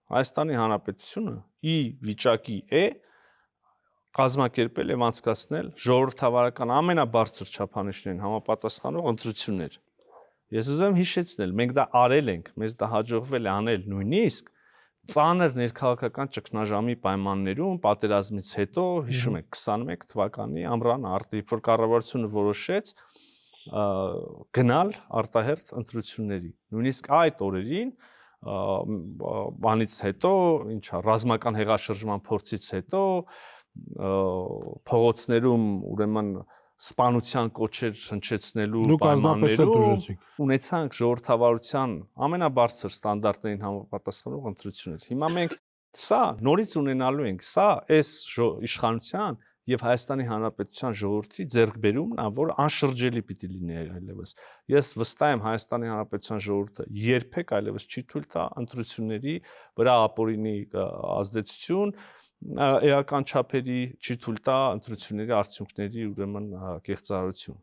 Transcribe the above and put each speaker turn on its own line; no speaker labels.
Հայաստանի Հանրապետությունը ի վիճակի է կազմակերպել եւ անցկացնել ժողովրդավարական ամենաբարձր չափանիշներին համապատասխանող ընտրություններ։ Ես ուզում եմ հիշեցնել, մենք դա արել ենք, մեզ դա հաջողվել է անել նույնիսկ ծանր ներքաղաքական ճգնաժամի պայմաններում պատերազմից հետո, հիշում եք 21 թվականի ամռան արտի, որ կառավարությունը որոշեց գնալ արտահերթ ընտրությունների։ Նույնիսկ այդ օրերին բանից հետո, ինչա, ռազմական հեղաշրջման փորձից հետո փողոցներում ուրեմն սպանության կոչեր հնչեցնելու պայմաններում ունեցանք ժողովրդավարության ամենաբարձր ստանդարտներին համապատասխանող ընտրություններ։ Հիմա մենք սա նորից ունենալու ենք, սա այս իշխանության եւ Հայաստանի Հանրապետության ժողովրդի ձեռքբերումն է, որ անշրջելի պիտի լինի այլևս։ Ես վստահ եմ Հայաստանի Հանրապետության ժողովուրդը երբեք այլևս չի թույլ տա ընտրությունների վրա ապօրինի ազդեցություն էական չափերի, չի թույլ տա ընտրությունների արդյունքների ուրեմն կեղծարարություն։